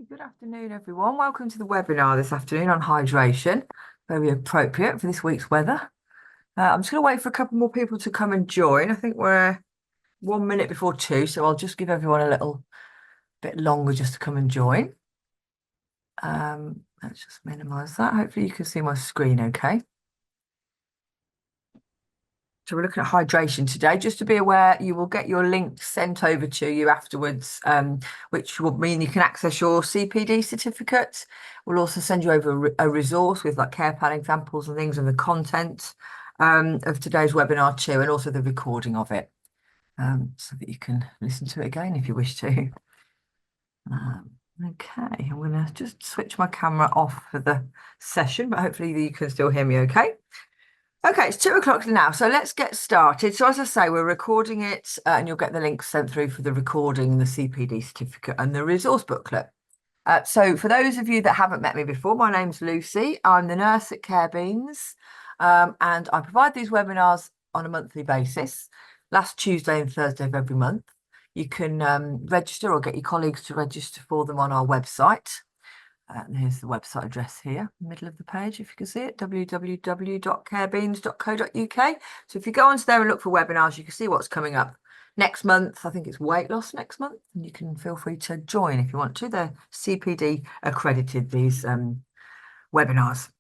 Good afternoon, everyone. Welcome to the webinar this afternoon on hydration. Very appropriate for this week's weather. I'm just going to wait for a couple more people to come and join. I think we're 1 minute before 2, so I'll just give everyone a little bit longer just to come and join. Let's just minimize that. Hopefully you can see my screen okay. So we're looking at hydration today. Just to be aware, you will get your link sent over to you afterwards, which will mean you can access your CPD certificate. We'll also send you over a resource with like care plan examples and things and the content of today's webinar too, and also the recording of it, so that you can listen to it again if you wish to. Okay, I'm going to just switch my camera off for the session, but hopefully you can still hear me okay. Okay, it's 2 o'clock now, so let's get started. So as I say, we're recording it and you'll get the link sent through for the recording, the CPD certificate and the resource booklet. So for those of you that haven't met me before, my name's Lucy. I'm the nurse at Care Beans, and I provide these webinars on a monthly basis, last Tuesday and Thursday of every month. You can register or get your colleagues to register for them on our website. And here's the website address here, middle of the page, if you can see it, www.carebeans.co.uk. So if you go onto there and look for webinars, you can see what's coming up next month. I think it's weight loss next month, and you can feel free to join if you want to. They're CPD accredited, these webinars.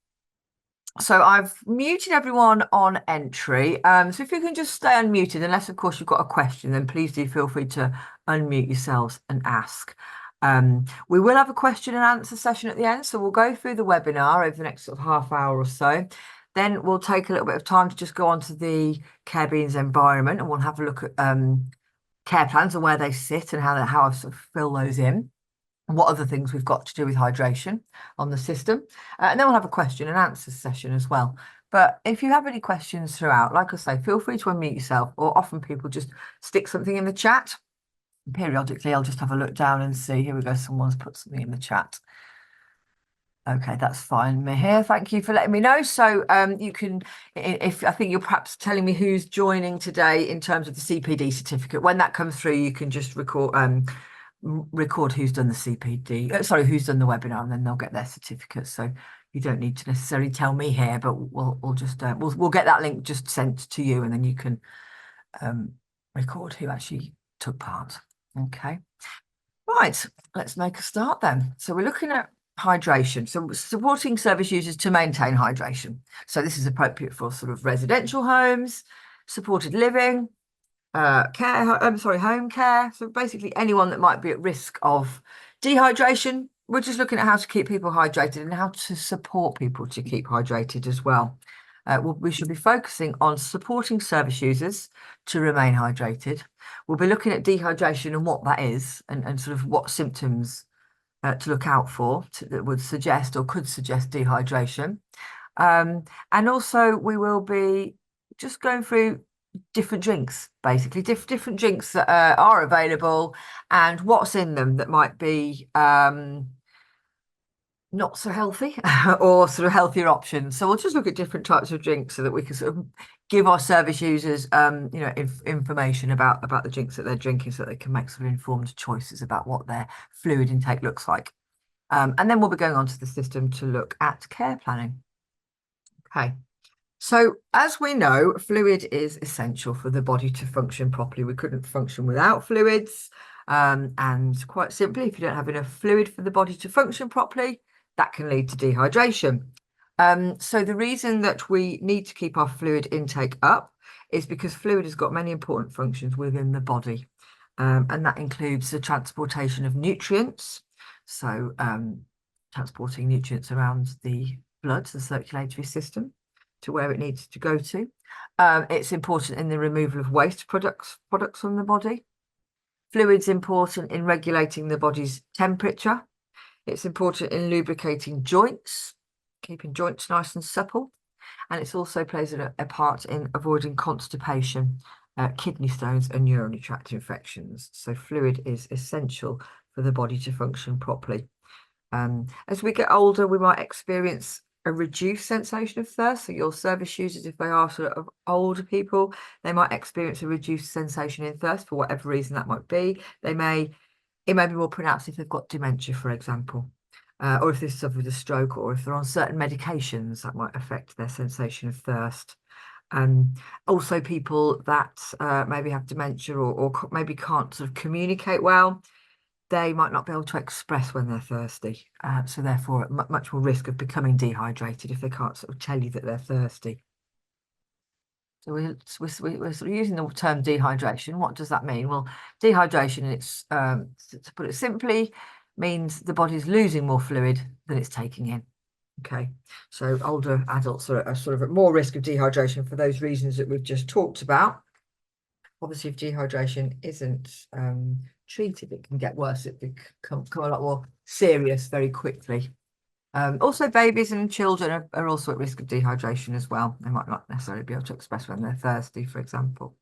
So I've muted everyone on entry. So if you can just stay unmuted, unless of course you've got a question, then please do feel free to unmute yourselves and ask. We will have a question and answer session at the end, so we'll go through the webinar over the next sort of half hour or so. Then we'll take a little bit of time to just go onto the Care Beans environment, and we'll have a look at care plans and where they sit and how I sort of fill those in, and what other things we've got to do with hydration on the system. And then we'll have a question and answer session as well. But if you have any questions throughout, like I say, feel free to unmute yourself, or often people just stick something in the chat. Periodically, I'll just have a look down and see. Here we go. Someone's put something in the chat. Okay, that's fine. Mihir, thank you for letting me know. So you can, if I think you're perhaps telling me who's joining today in terms of the CPD certificate. When that comes through, you can just record who's done the CPD. Sorry, who's done the webinar, and then they'll get their certificate. So you don't need to necessarily tell me here, but we'll just we'll get that link just sent to you, and then you can record who actually took part. Okay, right, let's make a start then. So we're looking at hydration, so supporting service users to maintain hydration. So this is appropriate for sort of residential homes, supported living, home care. So basically anyone that might be at risk of dehydration. We're just looking at how to keep people hydrated and how to support people to keep hydrated as well. We should be focusing on supporting service users to remain hydrated. We'll be looking at dehydration and what that is, and sort of what symptoms to look out for that would suggest or could suggest dehydration. And also we will be just going through different drinks, basically different drinks that are available and what's in them that might be not so healthy or sort of healthier options. So we'll just look at different types of drinks so that we can sort of give our service users information about the drinks that they're drinking, so that they can make sort of informed choices about what their fluid intake looks like. And then we'll be going on to the system to look at care planning. Okay. So as we know, fluid is essential for the body to function properly. We couldn't function without fluids. And quite simply, if you don't have enough fluid for the body to function properly, that can lead to dehydration. So the reason that we need to keep our fluid intake up is because fluid has got many important functions within the body. And that includes the transportation of nutrients. So transporting nutrients around the blood, the circulatory system, to where it needs to go to. It's important in the removal of waste products from the body. Fluid's important in regulating the body's temperature. It's important in lubricating joints, keeping joints nice and supple. And it also plays a part in avoiding constipation, kidney stones and urinary tract infections. So fluid is essential for the body to function properly. As we get older, we might experience a reduced sensation of thirst. So your service users, if they are sort of older people, they might experience a reduced sensation in thirst for whatever reason that might be. They may It may be more pronounced if they've got dementia, for example, or if they've suffered a stroke, or if they're on certain medications that might affect their sensation of thirst. Um, Also, people that maybe have dementia, or maybe can't sort of communicate well, they might not be able to express when they're thirsty. So therefore, at much more risk of becoming dehydrated if they can't sort of tell you that they're thirsty. So we're sort of using the term dehydration. What does that mean? Well, dehydration, it's to put it simply, means the body's losing more fluid than it's taking in. Okay, so older adults are sort of at more risk of dehydration for those reasons that we've just talked about. Obviously, if dehydration isn't treated, it can get worse. It can become a lot more serious very quickly. Also, babies and children are also at risk of dehydration as well. They might not necessarily be able to express when they're thirsty, for example.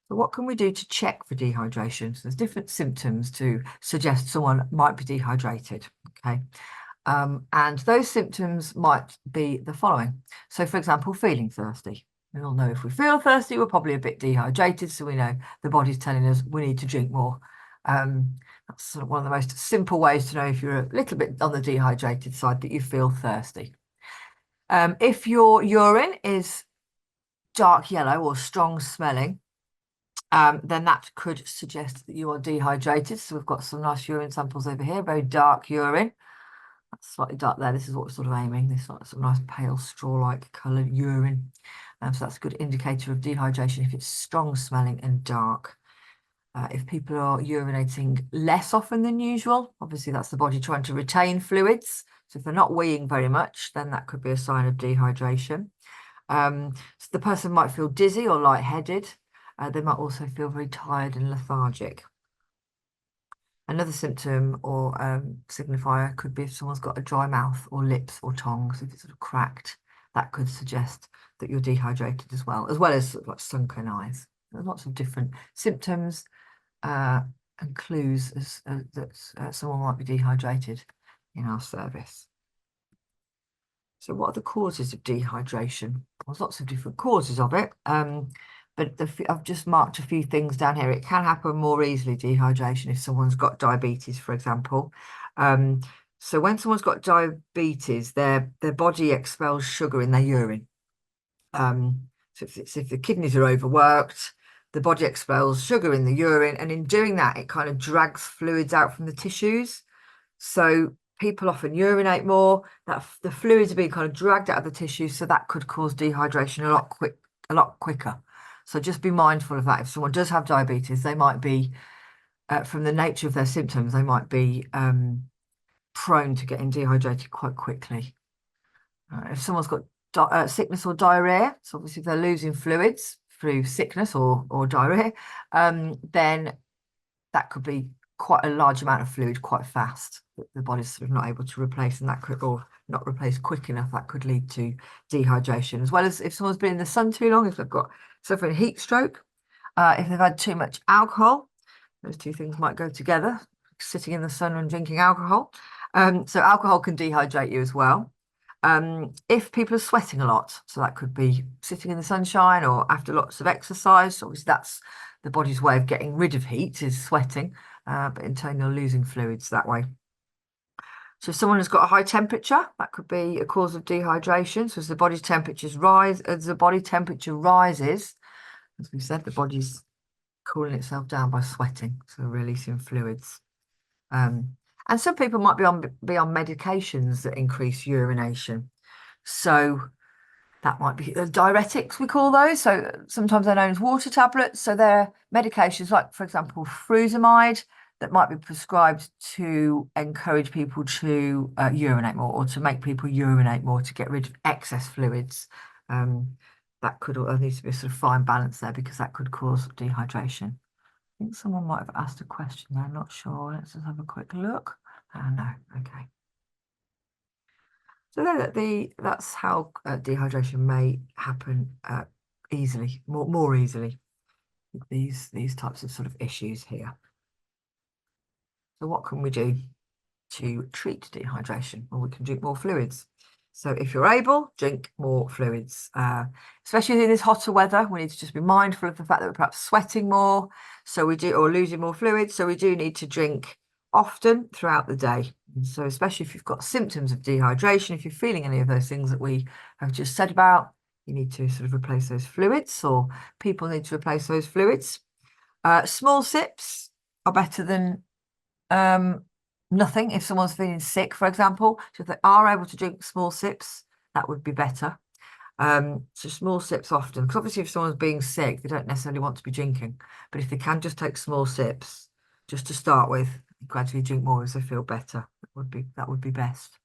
So what can we do to check for dehydration? So there's different symptoms to suggest someone might be dehydrated. Okay. And those symptoms might be the following. So, for example, feeling thirsty. We all know if we feel thirsty, we're probably a bit dehydrated. So we know the body's telling us we need to drink more. That's sort of one of the most simple ways to know if you're a little bit on the dehydrated side, that you feel thirsty. If your urine is dark yellow or strong smelling, then that could suggest that you are dehydrated. So we've got some nice urine samples over here, very dark urine. That's slightly dark there. This is what we're sort of aiming. This like some nice pale straw-like coloured urine. So that's a good indicator of dehydration if it's strong smelling and dark. If people are urinating less often than usual, obviously that's the body trying to retain fluids. So if they're not weeing very much, then that could be a sign of dehydration. So the person might feel dizzy or lightheaded. They might also feel very tired and lethargic. Another symptom or signifier could be if someone's got a dry mouth or lips or tongues, if it's sort of cracked, that could suggest that you're dehydrated as well as sort of like sunken eyes. There's lots of different symptoms and clues that someone might be dehydrated in our service. So what are the causes of dehydration? There's lots of different causes of it, but I've just marked a few things down here. It can happen more easily, dehydration, if someone's got diabetes, for example. So when someone's got diabetes, their body expels sugar in their urine. So if the kidneys are overworked, the body expels sugar in the urine, and in doing that, it kind of drags fluids out from the tissues. So people often urinate more, that the fluids are being kind of dragged out of the tissue, so that could cause dehydration a lot quicker. So just be mindful of that. If someone does have diabetes, they might be, from the nature of their symptoms, they might be prone to getting dehydrated quite quickly. If someone's got sickness or diarrhea, so obviously if they're losing fluids through sickness or diarrhea, then that could be quite a large amount of fluid quite fast that the body's sort of not able to replace, and that could, or not replace quick enough, that could lead to dehydration. As well as if someone's been in the sun too long, if they've got suffering heat stroke, if they've had too much alcohol, those two things might go together, sitting in the sun and drinking alcohol. So alcohol can dehydrate you as well. If people are sweating a lot, so that could be sitting in the sunshine or after lots of exercise. Obviously, that's the body's way of getting rid of heat, is sweating, but in turn, you're losing fluids that way. So if someone has got a high temperature, that could be a cause of dehydration. So as the body's temperatures rise, as the body temperature rises, as we said, the body's cooling itself down by sweating, so releasing fluids. And some people might be on medications that increase urination. So that might be diuretics, we call those. So sometimes they're known as water tablets. So they're medications like, for example, frusemide, that might be prescribed to encourage people to urinate more, or to make people urinate more, to get rid of excess fluids. That could, there needs to be a sort of fine balance there, because that could cause dehydration. I think someone might have asked a question there, I'm not sure. Let's just have a quick look. No, okay. So that's how dehydration may happen easily, more easily, with these types of sort of issues here. So what can we do to treat dehydration? Well, we can drink more fluids. So if you're able, drink more fluids, especially in this hotter weather. We need to just be mindful of the fact that we're perhaps sweating more, so we do, or losing more fluids. So we do need to drink often throughout the day. And so especially if you've got symptoms of dehydration, if you're feeling any of those things that we have just said about, you need to sort of replace those fluids, or people need to replace those fluids. Small sips are better than nothing if someone's feeling sick, for example. So if they are able to drink small sips, that would be better. So small sips often, because obviously if someone's being sick, they don't necessarily want to be drinking. But if they can just take small sips, just to start with, gradually drink more as they feel better. That would be best.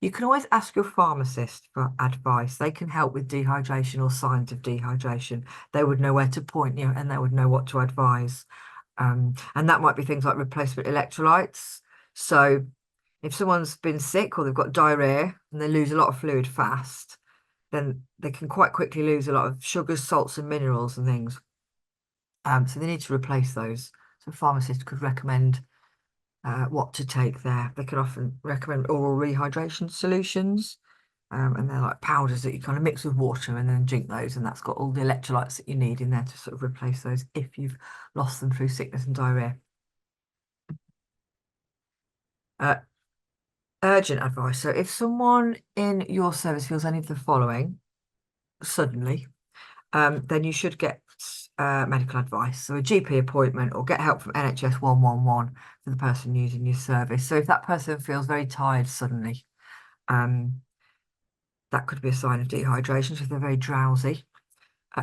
You can always ask your pharmacist for advice. They can help with dehydration or signs of dehydration. They would know where to point you and they would know what to advise. And that might be things like replacement electrolytes. So if someone's been sick or they've got diarrhea and they lose a lot of fluid fast, then they can quite quickly lose a lot of sugars, salts, and minerals and things. So they need to replace those. So a pharmacist could recommend what to take there. They can often recommend oral rehydration solutions. And they're like powders that you kind of mix with water and then drink those. And that's got all the electrolytes that you need in there to sort of replace those if you've lost them through sickness and diarrhea. Uh, Urgent advice. So if someone in your service feels any of the following suddenly, then you should get medical advice. So a GP appointment or get help from NHS 111 for the person using your service. So if that person feels very tired suddenly, that could be a sign of dehydration. So if they're very drowsy,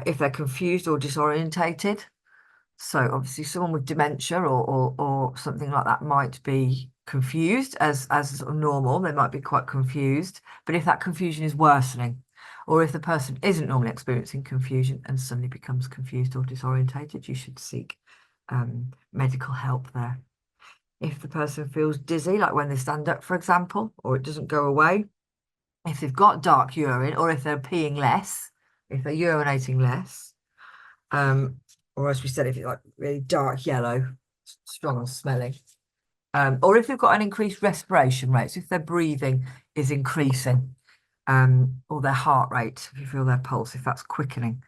if they're confused or disorientated. So obviously someone with dementia or something like that might be confused as sort of normal. They might be quite confused. But if that confusion is worsening, or if the person isn't normally experiencing confusion and suddenly becomes confused or disorientated, you should seek medical help there. If the person feels dizzy, like when they stand up, for example, or it doesn't go away, if they've got dark urine, or if they're peeing less, if they're urinating less, um, or as we said, if it's like really dark yellow, strong and smelling, or if they've got an increased respiration rate, so if their breathing is increasing, or their heart rate, if you feel their pulse, if that's quickening,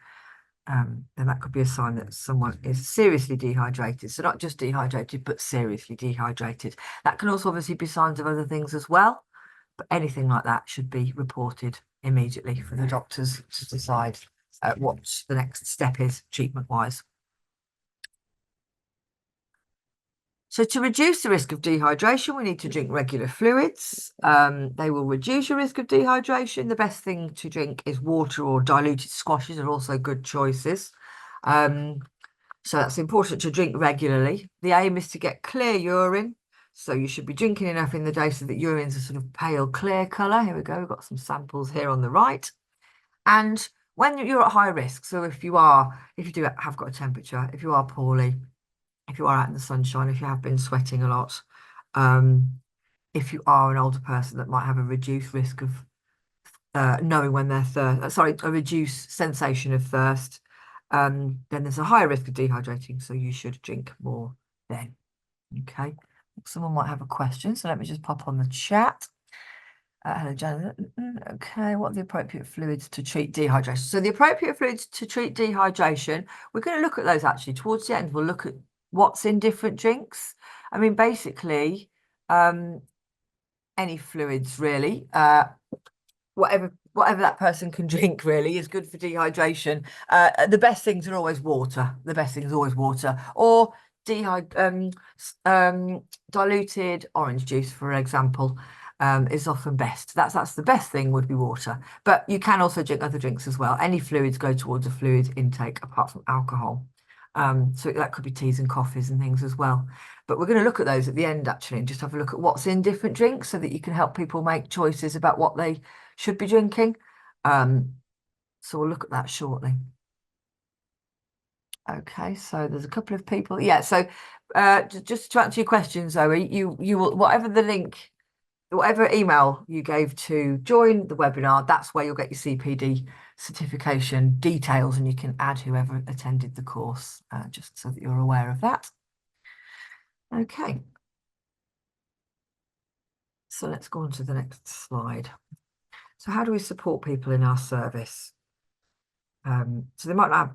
then that could be a sign that someone is seriously dehydrated. So not just dehydrated, but seriously dehydrated. That can also obviously be signs of other things as well, but anything like that should be reported immediately for the doctors to decide what the next step is treatment-wise. So to reduce the risk of dehydration, we need to drink regular fluids. They will reduce your risk of dehydration. The best thing to drink is water, or diluted squashes are also good choices. So that's important to drink regularly. The aim is to get clear urine. So you should be drinking enough in the day so that urine's a sort of pale, clear colour. Here we go. We've got some samples here on the right. And when you're at high risk, so if you do have got a temperature, if you are poorly, if you are out in the sunshine, if you have been sweating a lot, if you are an older person that might have a reduced risk of knowing when they're a reduced sensation of thirst, then there's a higher risk of dehydrating, so you should drink more then. Okay. Someone might have a question, so let me just pop on the chat. Hello, Janet. Okay, what are the appropriate fluids to treat dehydration? So the appropriate fluids to treat dehydration, we're going to look at those actually towards the end. We'll look at what's in different drinks. I mean, basically, any fluids really. Whatever that person can drink really is good for dehydration. The best things are always water. The best thing is always water, or diluted orange juice, for example, is often best. That's the best thing would be water. But you can also drink other drinks as well. Any fluids go towards a fluid intake apart from alcohol. So that could be teas and coffees and things as well. But we're going to look at those at the end actually, and just have a look at what's in different drinks so that you can help people make choices about what they should be drinking. So we'll look at that shortly. Okay, so there's a couple of people. Yeah, so just to answer your question, Zoe, you will, whatever the link, whatever email you gave to join the webinar, that's where you'll get your CPD certification details, and you can add whoever attended the course, just so that you're aware of that. Okay. So let's go on to the next slide. So how do we support people in our service? So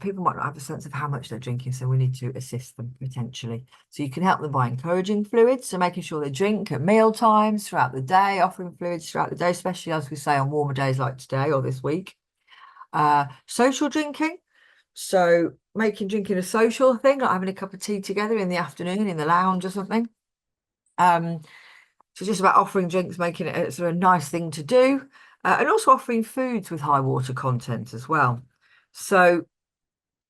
people might not have a sense of how much they're drinking, so we need to assist them potentially. So you can help them by encouraging fluids, so making sure they drink at meal times throughout the day, offering fluids throughout the day, especially as we say on warmer days like today or this week. Social drinking, so making drinking a social thing, like having a cup of tea together in the afternoon in the lounge or something. So just about offering drinks, making it a sort of nice thing to do, and also offering foods with high water content as well. So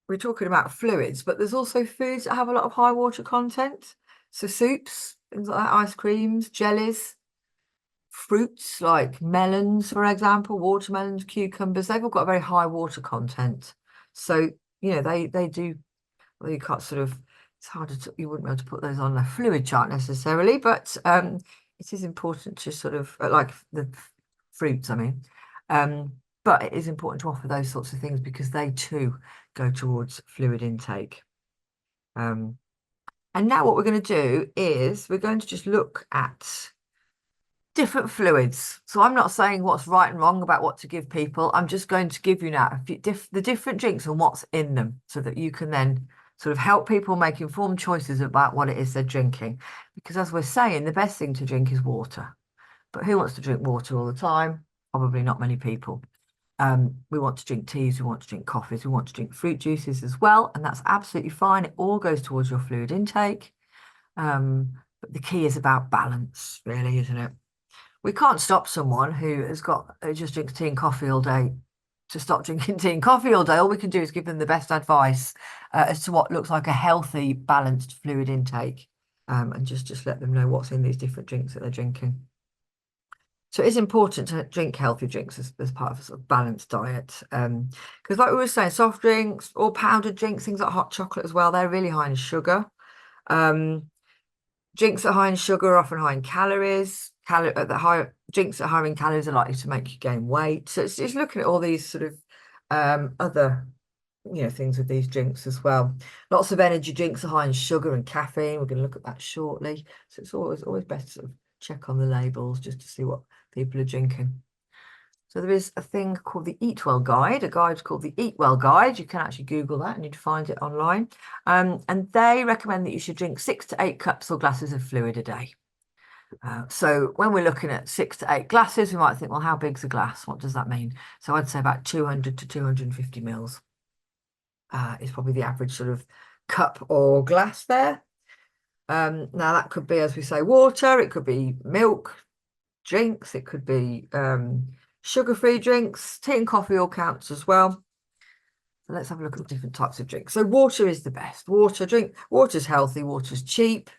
we're talking about fluids, but there's also foods that have a lot of high water content. So soups, things like that, ice creams, jellies, fruits like melons, for example, watermelons, cucumbers, they've all got a very high water content. So, they do, well, you can't sort of, it's harder to, you wouldn't be able to put those on a fluid chart necessarily, but it is important to sort of, like the fruits, I mean, but it is important to offer those sorts of things because they too go towards fluid intake. And now what we're going to do is we're going to just look at different fluids. So I'm not saying what's right and wrong about what to give people. I'm just going to give you now the different drinks and what's in them so that you can then sort of help people make informed choices about what it is they're drinking. Because as we're saying, the best thing to drink is water. But who wants to drink water all the time? Probably not many people. We want to drink teas, we want to drink coffees, we want to drink fruit juices as well, and that's absolutely fine. It all goes towards your fluid intake. But the key is about balance, really, isn't it? We can't stop someone who just drinks tea and coffee all day to stop drinking tea and coffee all day. All we can do is give them the best advice as to what looks like a healthy, balanced fluid intake, and just let them know what's in these different drinks that they're drinking. So it's important to drink healthy drinks as part of a sort of balanced diet. Because like we were saying, soft drinks or powdered drinks, things like hot chocolate as well, they're really high in sugar. Drinks that are high in sugar are often high in calories. Drinks that are high in calories are likely to make you gain weight. So it's just looking at all these sort of other things with these drinks as well. Lots of energy drinks are high in sugar and caffeine. We're going to look at that shortly. So it's always best to sort of check on the labels just to see what people are drinking. So there is a thing called the Eat Well Guide, a guide called the Eat Well Guide. You can actually Google that and you'd find it online. And they recommend that you should drink 6 to 8 cups or glasses of fluid a day. So when we're looking at 6 to 8 glasses, we might think, well, how big's a glass? What does that mean? So I'd say about 200 to 250 mils is probably the average sort of cup or glass there. Now that could be, as we say, water, it could be milk, drinks, it could be sugar-free drinks, tea and coffee all counts as well. So let's have a look at the different types of drinks. So water is the best. Water's healthy, water's cheap.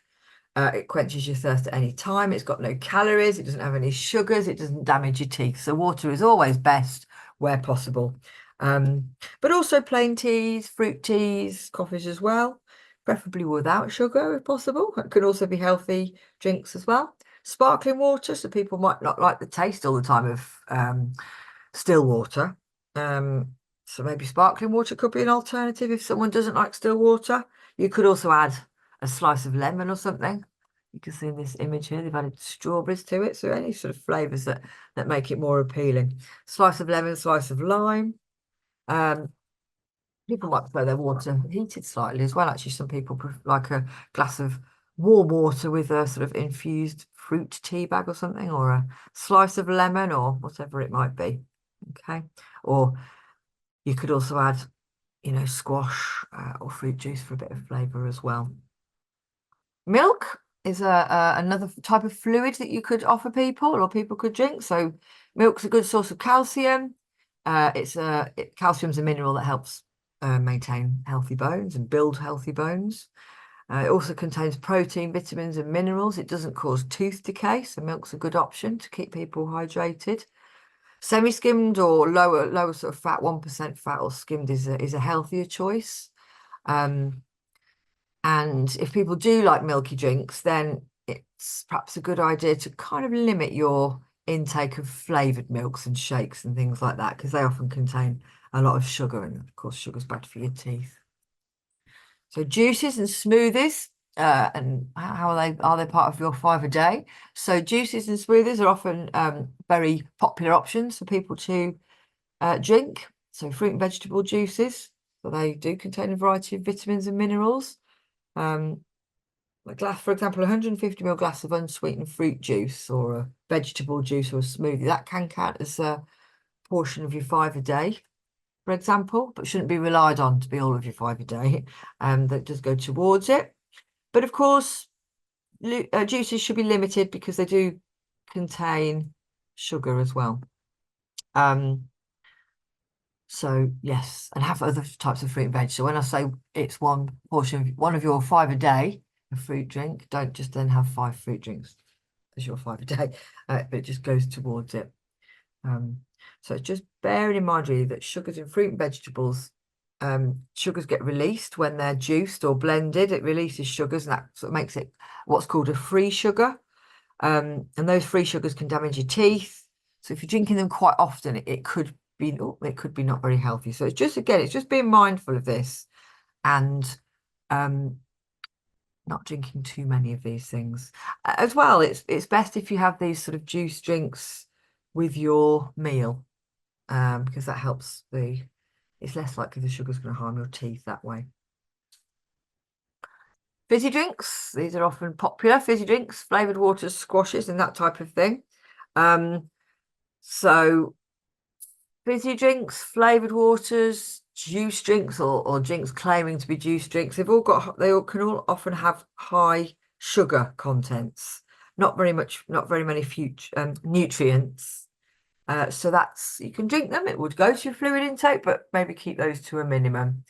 It quenches your thirst at any time. It's got no calories. It doesn't have any sugars. It doesn't damage your teeth. So water is always best where possible. But also plain teas, fruit teas, coffees as well, preferably without sugar if possible. It could also be healthy drinks as well. Sparkling water, so people might not like the taste all the time of still water. So maybe sparkling water could be an alternative if someone doesn't like still water. You could also add a slice of lemon or something. You can see in this image here, they've added strawberries to it. So any sort of flavours that make it more appealing. Slice of lemon, slice of lime. People might prefer their water heated slightly as well. Actually, some people like a glass of warm water with a sort of infused fruit tea bag or something, or a slice of lemon or whatever it might be. Okay. Or you could also add, squash or fruit juice for a bit of flavour as well. Milk is another type of fluid that you could offer people or people could drink. So milk's a good source of calcium. Calcium's a mineral that helps maintain healthy bones and build healthy bones. It also contains protein, vitamins, and minerals. It doesn't cause tooth decay, so milk's a good option to keep people hydrated. Semi-skimmed or lower sort of fat, 1% fat or skimmed is a healthier choice. And if people do like milky drinks, then it's perhaps a good idea to kind of limit your intake of flavoured milks and shakes and things like that, because they often contain a lot of sugar, and of course sugar's bad for your teeth. So juices and smoothies, And how are they part of your five a day? So juices and smoothies are often very popular options for people to drink. So fruit and vegetable juices, so they do contain a variety of vitamins and minerals. A glass, for example, 150 ml glass of unsweetened fruit juice or a vegetable juice or a smoothie, that can count as a portion of your five a day, for example, but shouldn't be relied on to be all of your five a day. That does go towards it. But of course, juices should be limited because they do contain sugar as well. Um, so yes, and have other types of fruit and veg. So when I say it's one portion, one of your five a day, a fruit drink, don't just then have five fruit drinks as your five a day, but it just goes towards it. Um, so just bearing in mind really that sugars in fruit and vegetables, sugars get released when they're juiced or blended. It releases sugars, and that sort of makes it what's called a free sugar. And those free sugars can damage your teeth. So if you're drinking them quite often, it could be not very healthy. So it's just again, it's just being mindful of this and um, not drinking too many of these things. As well, it's best if you have these sort of juice drinks with your meal, because that helps it's less likely the sugar's going to harm your teeth that way. Fizzy drinks, these are often popular. Fizzy drinks, flavoured waters, squashes, and that type of thing. Um, so fizzy drinks, flavoured waters, juice drinks, or drinks claiming to be juice drinks, they all can all often have high sugar contents, not very many nutrients. So that's, you can drink them, it would go to your fluid intake, but maybe keep those to a minimum.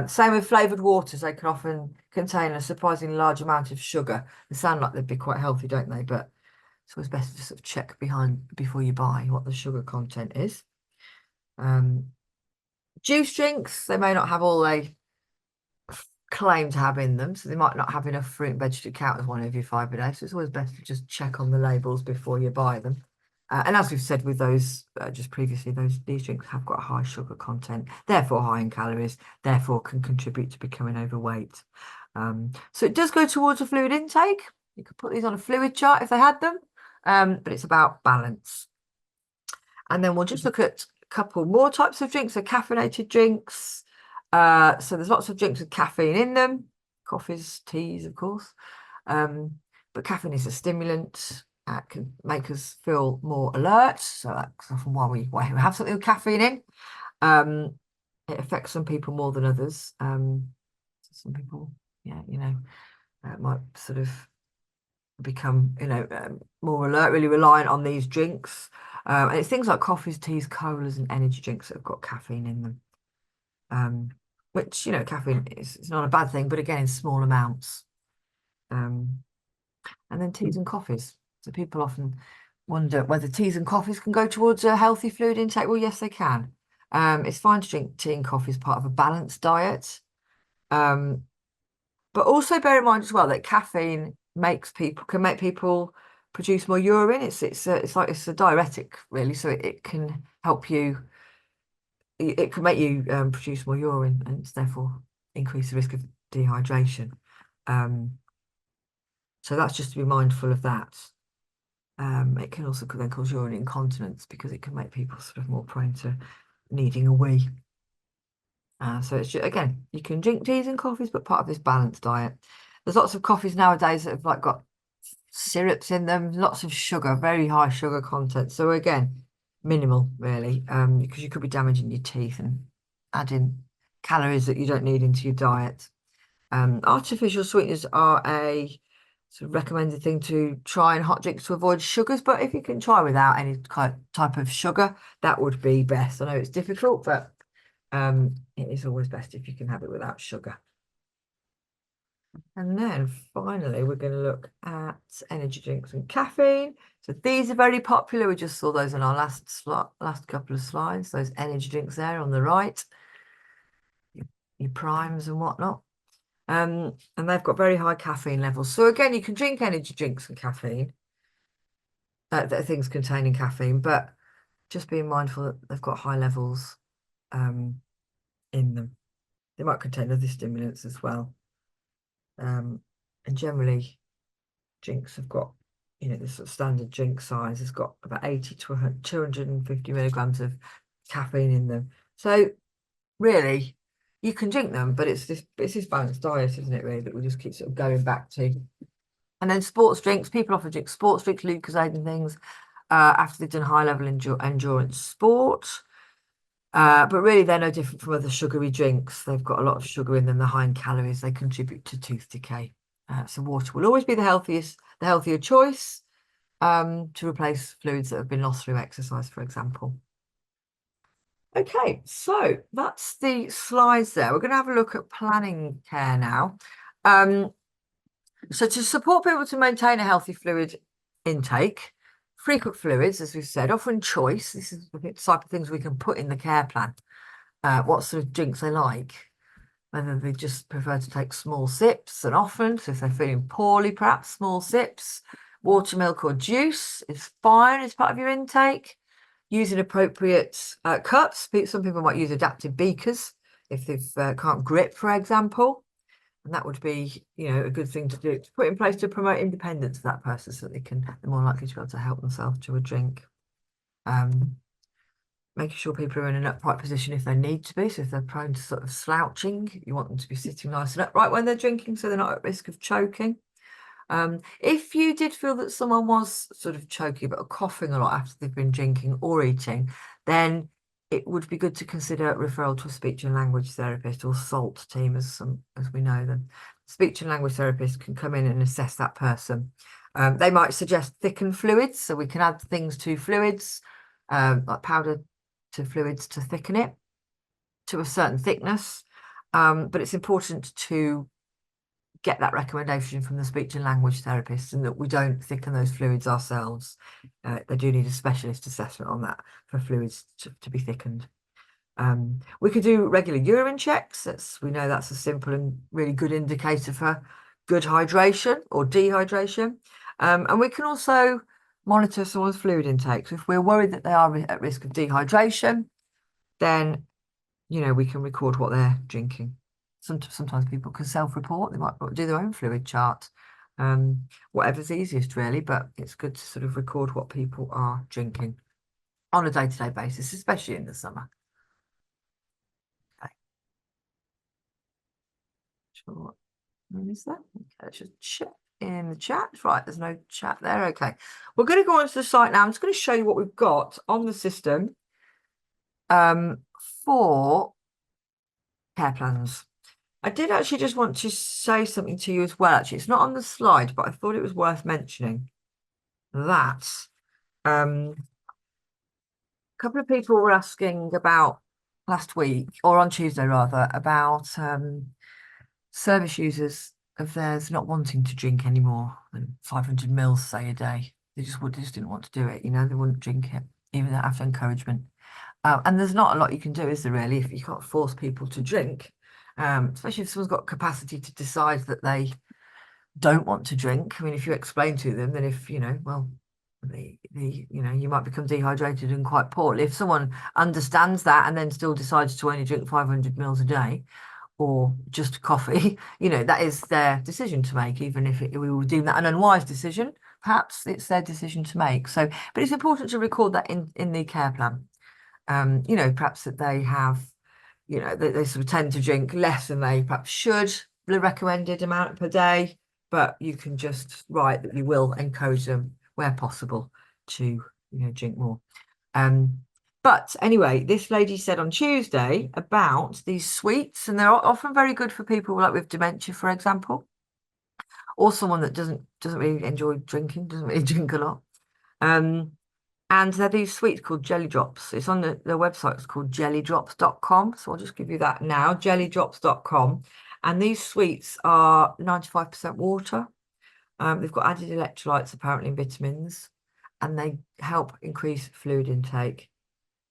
Same with flavoured waters, they can often contain a surprisingly large amount of sugar. They sound like they'd be quite healthy, don't they? But it's always best to sort of check before you buy what the sugar content is. Juice drinks, they may not have all they claim to have in them, so they might not have enough fruit and veg to count as one of your five a day. So it's always best to just check on the labels before you buy them. And as we've said with those just previously, these drinks have got a high sugar content, therefore high in calories, therefore can contribute to becoming overweight. So it does go towards a fluid intake. You could put these on a fluid chart if they had them, but it's about balance. And then we'll just look at a couple more types of drinks, so caffeinated drinks. So there's lots of drinks with caffeine in them, coffees, teas, of course. But caffeine is a stimulant. Can make us feel more alert. So that's often why we have something with caffeine in. It affects some people more than others. Some people, yeah, might sort of become, more alert, really reliant on these drinks. And it's things like coffees, teas, colas, and energy drinks that have got caffeine in them. Which, caffeine is it's not a bad thing, but again, in small amounts. And then teas and coffees. So people often wonder whether teas and coffees can go towards a healthy fluid intake. Well, yes, they can. It's fine to drink tea and coffee as part of a balanced diet. But also bear in mind as well that caffeine can make people produce more urine. It's a diuretic really, so it can help you. It can make you produce more urine, and it's therefore increase the risk of dehydration. Um, so that's just to be mindful of that. It can also then cause urine incontinence because it can make people sort of more prone to needing a wee. So it's just, again, you can drink teas and coffees, but part of this balanced diet. There's lots of coffees nowadays that have like got syrups in them, lots of sugar, very high sugar content. So again, minimal really, because you could be damaging your teeth and adding calories that you don't need into your diet. Artificial sweeteners are a sort of recommended thing to try in hot drinks to avoid sugars, but if you can try without any type of sugar, that would be best. I know it's difficult, but it is always best if you can have it without sugar. And then finally, we're going to look at energy drinks and caffeine. So these are very popular. We just saw those in our last couple of slides. Those energy drinks there on the right, your primes and whatnot. And they've got very high caffeine levels. So again, you can drink energy drinks and caffeine, that are things containing caffeine, but just being mindful that they've got high levels in them. They might contain other stimulants as well. And generally, drinks have got, the sort of standard drink size has got about 80 to 250 milligrams of caffeine in them. So really, you can drink them, but it's this balanced diet, isn't it, really, that we just keep sort of going back to. And then sports drinks, people often drink sports drinks, Lucozade and things, after they've done high level endurance sport. But really, they're no different from other sugary drinks. They've got a lot of sugar in them, they're high in calories, they contribute to tooth decay. So water will always be the healthier choice, to replace fluids that have been lost through exercise, for example. Okay, so that's the slides there. We're going to have a look at planning care now. So to support people to maintain a healthy fluid intake, frequent fluids, as we've said, offering choice. This is the type of things we can put in the care plan. What sort of drinks they like, whether they just prefer to take small sips and often. So if they're feeling poorly, perhaps small sips. Water, milk or juice is fine as part of your intake. Using appropriate cups. Some people might use adaptive beakers if they can't grip, for example. And that would be, a good thing to do, to put in place to promote independence of that person so that they're more likely to be able to help themselves to a drink. Making sure people are in an upright position if they need to be. So if they're prone to sort of slouching, you want them to be sitting nice and upright when they're drinking so they're not at risk of choking. If you did feel that someone was sort of choking but coughing a lot after they've been drinking or eating, then it would be good to consider referral to a speech and language therapist or SALT team, as we know them. Speech and language therapist can come in and assess that person. They might suggest thickened fluids, so we can add things to fluids, like powder to fluids to thicken it to a certain thickness. But it's important to get that recommendation from the speech and language therapist, and that we don't thicken those fluids ourselves. They do need a specialist assessment on that for fluids to be thickened. We could do regular urine checks. We know that's a simple and really good indicator for good hydration or dehydration. And we can also monitor someone's fluid intake. So if we're worried that they are at risk of dehydration, then we can record what they're drinking. Sometimes people can self-report. They might do their own fluid chart. Whatever's easiest, really, but it's good to sort of record what people are drinking on a day-to-day basis, especially in the summer. Okay. Sure. Is that? Okay, let's just check in the chat. Right, there's no chat there. Okay. We're going to go onto the site now. I'm just going to show you what we've got on the system for care plans. I did actually just want to say something to you as well. Actually, it's not on the slide, but I thought it was worth mentioning that a couple of people were asking about last week, or on Tuesday rather, about service users of theirs not wanting to drink any more than 500 mils, say, a day. They just didn't want to do it. They wouldn't drink it, even after encouragement. And there's not a lot you can do, is there, really, if you can't force people to drink, especially if someone's got capacity to decide that they don't want to drink. I mean, if you explain to them, then if, well, you might become dehydrated and quite poorly. If someone understands that and then still decides to only drink 500 mils a day, or just coffee, that is their decision to make, even if we will deem that an unwise decision. Perhaps it's their decision to make. So, but it's important to record that in the care plan. Perhaps that they have, they sort of tend to drink less than they perhaps should, the recommended amount per day, but you can just write that you will encourage them where possible to, drink more. But anyway, this lady said on Tuesday about these sweets, and they're often very good for people like with dementia, for example, or someone that doesn't really enjoy drinking, doesn't really drink a lot. And they're these sweets called jelly drops. It's on the website. It's called jellydrops.com. So I'll just give you that now, jellydrops.com. And these sweets are 95% water. They've got added electrolytes, apparently, and vitamins, and they help increase fluid intake.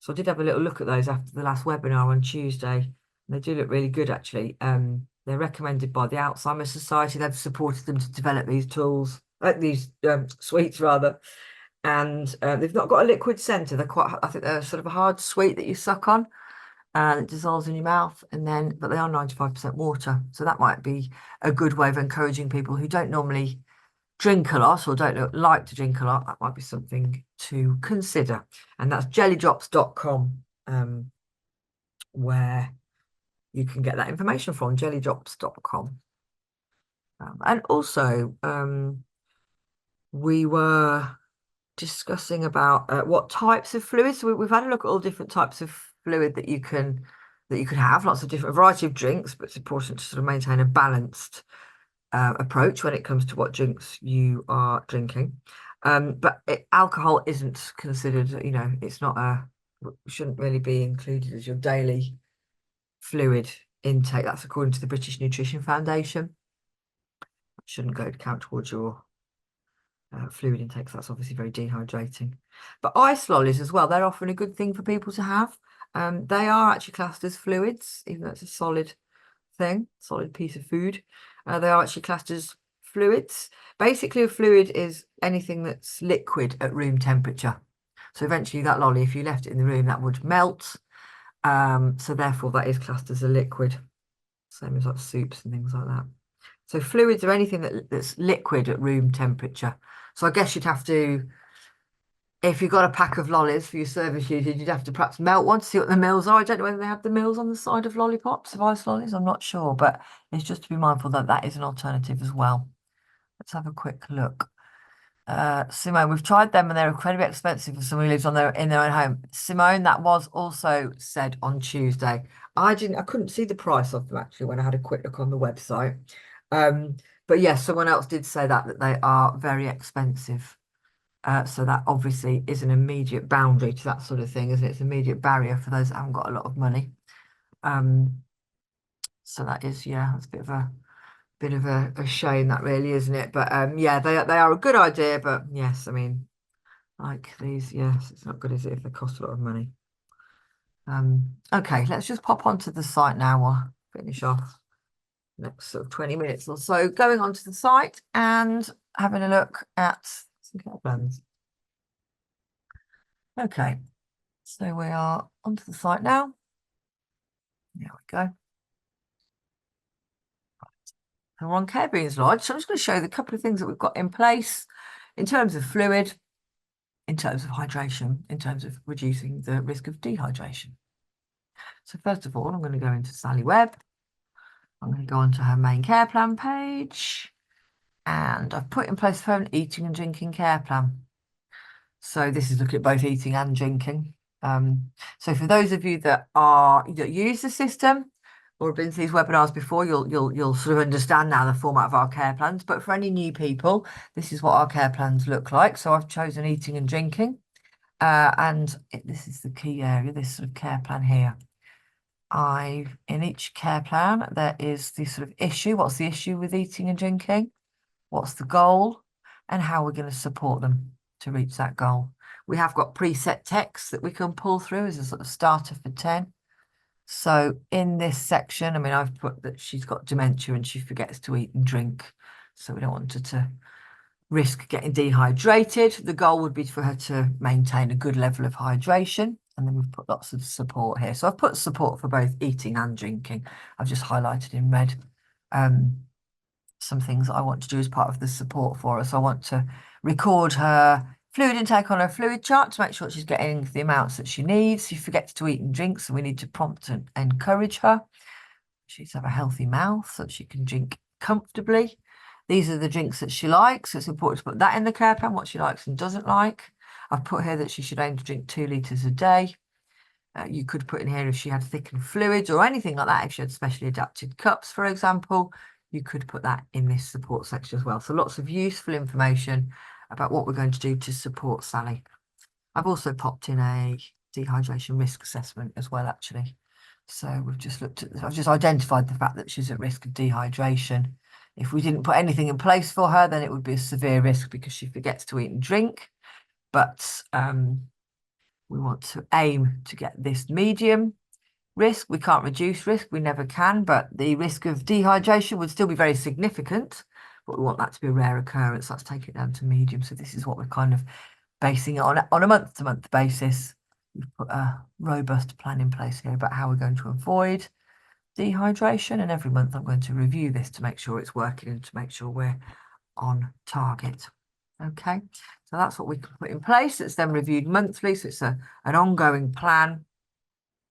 So I did have a little look at those after the last webinar on Tuesday. They do look really good, actually. They're recommended by the Alzheimer's Society. They've supported them to develop these tools, these sweets rather. And they've not got a liquid centre. I think they're sort of a hard sweet that you suck on. and it dissolves in your mouth, and then, but they are 95% water. So that might be a good way of encouraging people who don't normally drink a lot or don't like to drink a lot. That might be something to consider. And that's jellydrops.com, where you can get that information from, jellydrops.com. And also, we were discussing about what types of fluids. So we've had a look at all different types of fluid that you could have, lots of different variety of drinks, but it's important to sort of maintain a balanced approach when it comes to what drinks you are drinking. But alcohol isn't considered, it's not shouldn't really be included as your daily fluid intake. That's according to the British Nutrition Foundation. It shouldn't go to count towards your fluid intake. So that's obviously very dehydrating. But ice lollies as well, they're often a good thing for people to have. They are actually classed as fluids, even though it's a solid piece of food. They are actually classed as fluids. Basically, a fluid is anything that's liquid at room temperature. So eventually that lolly, if you left it in the room, that would melt. So therefore that is classed as a liquid. Same as like soups and things like that. So fluids are anything that's liquid at room temperature. So I guess you'd have to, if you've got a pack of lollies for your service usage, you'd have to perhaps melt one to see what the mils are. I don't know whether they have the mils on the side of lollipops, of ice lollies. I'm not sure, but it's just to be mindful that that is an alternative as well. Let's have a quick look. Simone, we've tried them and they're incredibly expensive for someone who lives in their own home. Simone, that was also said on Tuesday. I couldn't see the price of them actually when I had a quick look on the website. But yes, someone else did say that they are very expensive. So that obviously is an immediate boundary to that sort of thing, isn't it? It's an immediate barrier for those that haven't got a lot of money. So that is, yeah, that's a bit of a shame, that really, isn't it? But yeah, they are a good idea, but yes, I mean, like these, yes, it's not good, is it, if they cost a lot of money. Okay, let's just pop onto the site now. We'll finish off next sort of 20 minutes or so, going onto the site and having a look at some care plans. Okay, so we are onto the site now. There we go. And we're on Care Beans Lodge. So I'm just going to show you the couple of things that we've got in place in terms of fluid, in terms of hydration, in terms of reducing the risk of dehydration. So first of all, I'm going to go into Sally Webb. I'm going to go onto her main care plan page, and I've put in place for her an eating and drinking care plan. So this is looking at both eating and drinking. So for those of you that use the system or have been to these webinars before, you'll sort of understand now the format of our care plans. But for any new people, this is what our care plans look like. So I've chosen eating and drinking, this is the key area, this sort of care plan here. In each care plan, there is the sort of issue. What's the issue with eating and drinking? What's the goal? And how we're going to support them to reach that goal. We have got preset text that we can pull through as a sort of starter for 10. So in this section, I mean, I've put that she's got dementia and she forgets to eat and drink. So we don't want her to risk getting dehydrated. The goal would be for her to maintain a good level of hydration. And then we've put lots of support here. So I've put support for both eating and drinking. I've just highlighted in red some things that I want to do as part of the support for her. So I want to record her fluid intake on her fluid chart to make sure she's getting the amounts that she needs. She forgets to eat and drink, so we need to prompt and encourage her. She needs to have a healthy mouth so that she can drink comfortably. These are the drinks that she likes. So it's important to put that in the care plan, what she likes and doesn't like. I've put here that she should aim to drink 2 litres a day. You could put in here if she had thickened fluids or anything like that. If she had specially adapted cups, for example, you could put that in this support section as well. So lots of useful information about what we're going to do to support Sally. I've also popped in a dehydration risk assessment as well, actually. So we've just looked at, I've just identified the fact that she's at risk of dehydration. If we didn't put anything in place for her, then it would be a severe risk because she forgets to eat and drink. But we want to aim to get this medium risk. We can't reduce risk, we never can, but the risk of dehydration would still be very significant, but we want that to be a rare occurrence. Let's take it down to medium. So this is what we're kind of basing it on a month-to-month basis. we've put a robust plan in place here about how we're going to avoid dehydration. And every month I'm going to review this to make sure it's working and to make sure we're on target. Okay, so that's what we can put in place. It's then reviewed monthly, so it's an ongoing plan.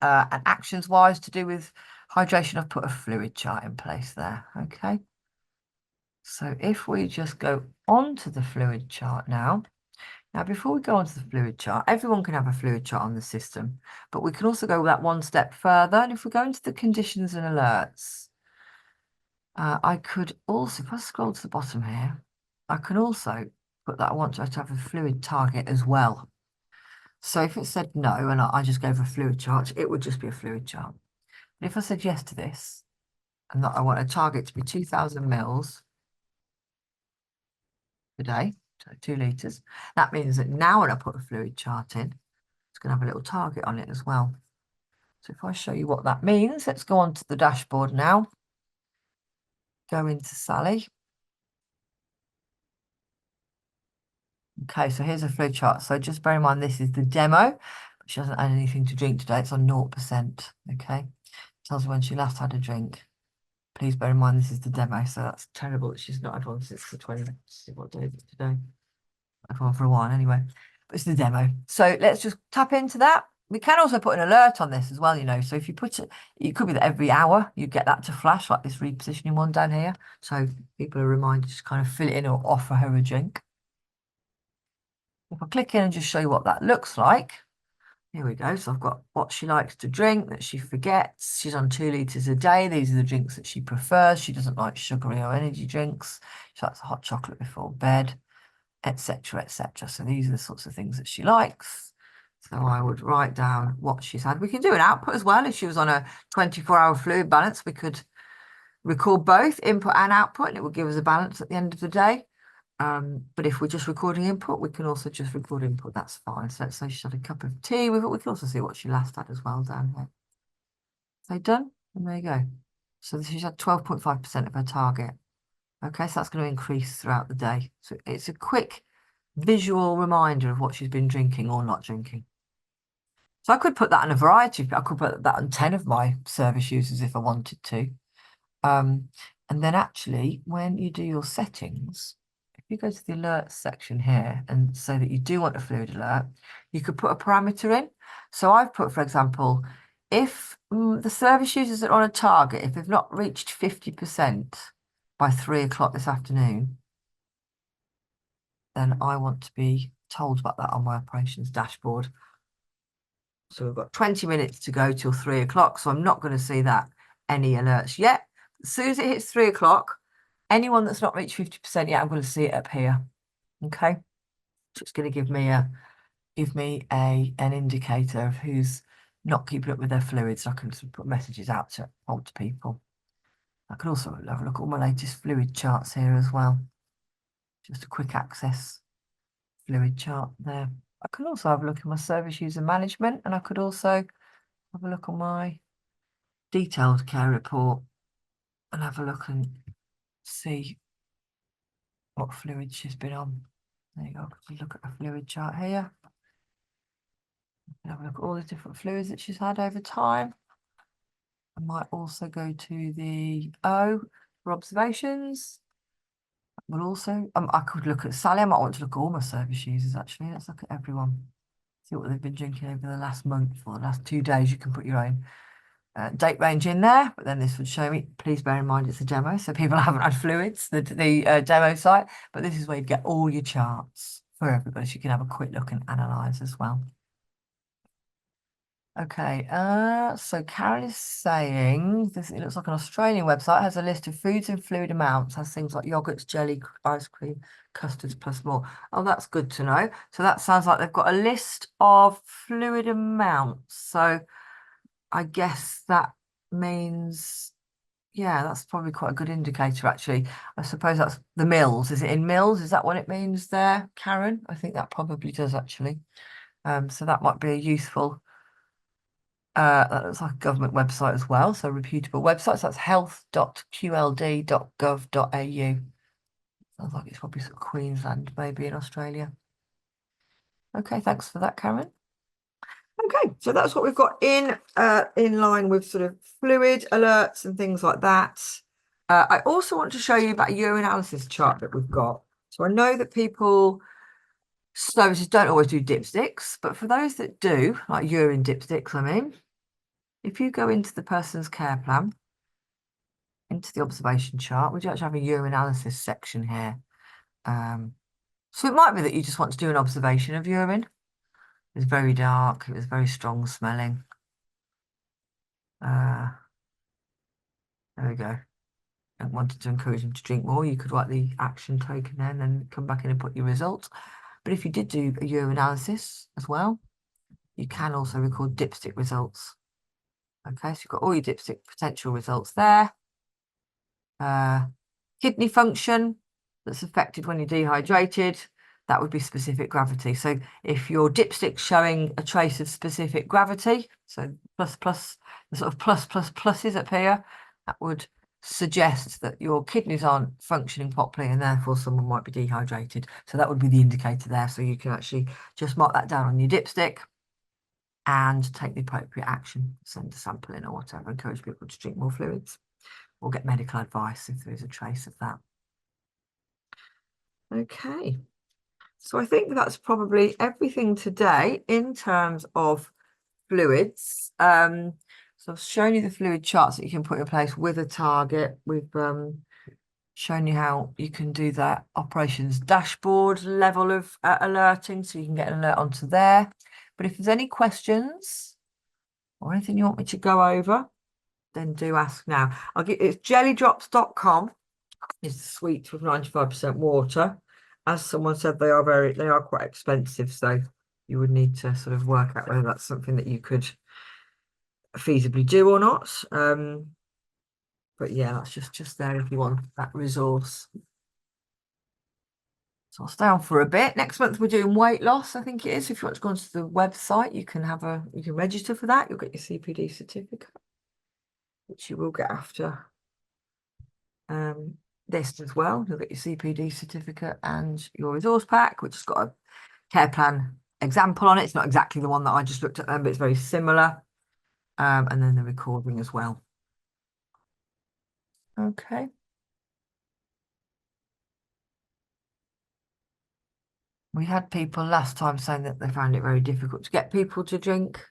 And actions wise to do with hydration, I've put a fluid chart in place there. Okay, so if we just go onto the fluid chart now. Now, before we go on to the fluid chart, everyone can have a fluid chart on the system, but we can also go that one step further. And if we go into the conditions and alerts, I could also, if I scroll to the bottom here, I can also put that I want to have a fluid target as well. So if it said no, and I just gave a fluid chart, it would just be a fluid chart. But if I said yes to this, and that I want a target to be 2,000 mils per day, so 2 litres, that means that now when I put a fluid chart in, it's going to have a little target on it as well. So if I show you what that means, let's go on to the dashboard now. Go into Sally. Okay, so here's a flow chart. So just bear in mind, this is the demo. She hasn't had anything to drink today. It's on 0%. Okay. Tells her when she last had a drink. Please bear in mind, this is the demo. So that's terrible that she's not had one since the 20th. Let's see what day is it today. I've had one for a while anyway. But it's the demo. So let's just tap into that. We can also put an alert on this as well, you know. So if you put it, it could be that every hour you get that to flash, like this repositioning one down here. So people are reminded to kind of fill it in or offer her a drink. If I click in and just show you what that looks like, here we go. So I've got what she likes to drink, that she forgets. She's on 2 litres a day. These are the drinks that she prefers. She doesn't like sugary or energy drinks. She likes hot chocolate before bed, etc., etc. So these are the sorts of things that she likes. So I would write down what she's had. We can do an output as well. If she was on a 24-hour fluid balance, we could record both input and output, and it would give us a balance at the end of the day. But if we're just recording input, we can also just record input. That's fine. So let's say she had a cup of tea with it. We can also see what she last had as well down here. So done, and there you go. So she's had 12.5% of her target. Okay, so that's going to increase throughout the day. So it's a quick visual reminder of what she's been drinking or not drinking. So I could put that in a variety. I could put that on 10 of my service users if I wanted to. And then actually, when you do your settings, if you go to the alerts section here and say that you do want a fluid alert, you could put a parameter in. So I've put, for example, if the service users are on a target, if they've not reached 50% by 3 o'clock this afternoon, then I want to be told about that on my operations dashboard. So we've got 20 minutes to go till 3 o'clock. So I'm not going to see that any alerts yet. As soon as it hits 3 o'clock, anyone that's not reached 50% yet, I'm going to see it up here. Okay. So it's going to give me an indicator of who's not keeping up with their fluids. So I can put messages out to people. I can also have a look at all my latest fluid charts here as well. Just a quick access fluid chart there. I can also have a look at my service user management, and I could also have a look at my detailed care report and have a look and see what fluid she's been on. There you go. Look at the fluid chart here. Have a look at all the different fluids that she's had over time. I might also go to the O for observations. We'll also, I could look at Sally. I might want to look at all my service users actually. Let's look at everyone. See what they've been drinking over the last month or the last 2 days. You can put your own date range in there, but then this would show me. Please bear in mind it's a demo, so people haven't had fluids, the demo site, but this is where you get all your charts for everybody, so you can have a quick look and analyze as well. Okay, so Karen is saying this, it looks like an Australian website, has a list of foods and fluid amounts, has things like yogurts, jelly, ice cream, custards, plus more. Oh, that's good to know. So that sounds like they've got a list of fluid amounts. So I guess that means, yeah, that's probably quite a good indicator, actually. I suppose that's the mils. Is it in mils? Is that what it means there, Karen? I think that probably does, actually. So that might be a useful, that looks like a government website as well. So reputable websites, that's health.qld.gov.au. Sounds like it's probably sort of Queensland, maybe in Australia. Okay, thanks for that, Karen. Okay, so that's what we've got in line with sort of fluid alerts and things like that. I also want to show you about a urinalysis chart that we've got. So I know that people, services don't always do dipsticks, but for those that do, like urine dipsticks, I mean, if you go into the person's care plan, into the observation chart, we do actually have a urinalysis section here. So it might be that you just want to do an observation of urine. It was very dark, it was very strong smelling. There we go. And wanted to encourage them to drink more, you could write the action taken then and then come back in and put your results. But if you did do a urinalysis as well, you can also record dipstick results. Okay, so you've got all your dipstick potential results there. Kidney function that's affected when you're dehydrated, that would be specific gravity. So if your dipstick's showing a trace of specific gravity, so plus plus, the sort of pluses up here, that would suggest that your kidneys aren't functioning properly and therefore someone might be dehydrated. So that would be the indicator there. So you can actually just mark that down on your dipstick and take the appropriate action, send a sample in or whatever, encourage people to drink more fluids or get medical advice if there is a trace of that. Okay, so I think that's probably everything today in terms of fluids. So I've shown you the fluid charts that you can put in place with a target. We've shown you how you can do that operations dashboard level of alerting, so you can get an alert onto there. But if there's any questions or anything you want me to go over, then do ask now. It's jellydrops.com is the sweets with 95% water. As someone said, they are quite expensive, so you would need to sort of work out whether that's something that you could feasibly do or not. But yeah, that's just there if you want that resource. So I'll stay on for a bit. Next month we're doing weight loss, I think it is. If you want to go onto the website, you can register for that. You'll get your CPD certificate, which you will get after this as well. You'll get your CPD certificate and your resource pack, which has got a care plan example on it. It's not exactly the one that I just looked at then, but it's very similar. And then the recording as well. Okay. We had people last time saying that they found it very difficult to get people to drink.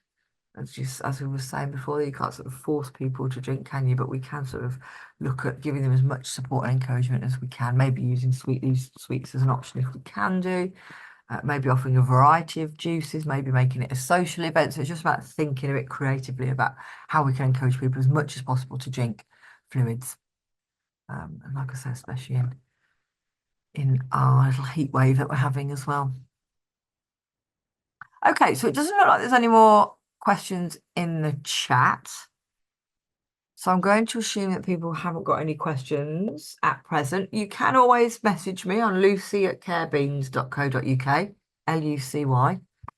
As we were saying before, you can't sort of force people to drink, can you? But we can sort of look at giving them as much support and encouragement as we can. Maybe using sweets as an option if we can do. Maybe offering a variety of juices, maybe making it a social event. So it's just about thinking a bit creatively about how we can encourage people as much as possible to drink fluids. And like I said, especially in our little heat wave that we're having as well. Okay, so it doesn't look like there's any more questions in the chat. So I'm going to assume that people haven't got any questions at present. You can always message me on lucy@carebeans.co.uk, Lucy,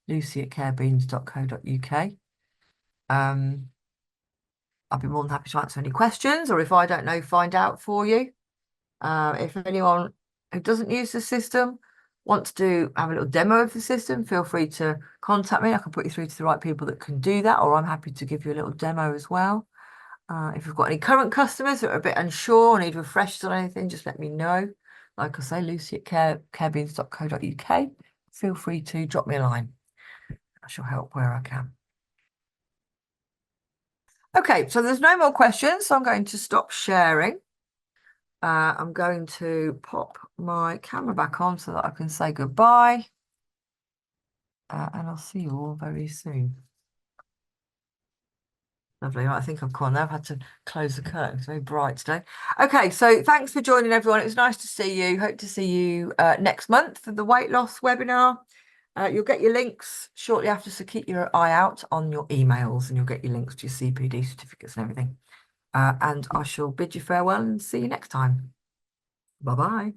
lucy@carebeans.co.uk. I'd be more than happy to answer any questions, or if I don't know, find out for you. If anyone who doesn't use the system wants to have a little demo of the system, feel free to contact me. I can put you through to the right people that can do that, or I'm happy to give you a little demo as well. If you've got any current customers that are a bit unsure or need refreshers on anything, just let me know. Like I say, lucy@carebeans.co.uk. Feel free to drop me a line. I shall help where I can. Okay, so there's no more questions, so I'm going to stop sharing. I'm going to pop my camera back on so that I can say goodbye. And I'll see you all very soon. Lovely. I think I've gone now. I've had to close the curtain. It's very bright today. Okay, so thanks for joining, everyone. It was nice to see you. Hope to see you next month for the weight loss webinar. You'll get your links shortly after, so keep your eye out on your emails and you'll get your links to your CPD certificates and everything. And I shall bid you farewell and see you next time. Bye-bye.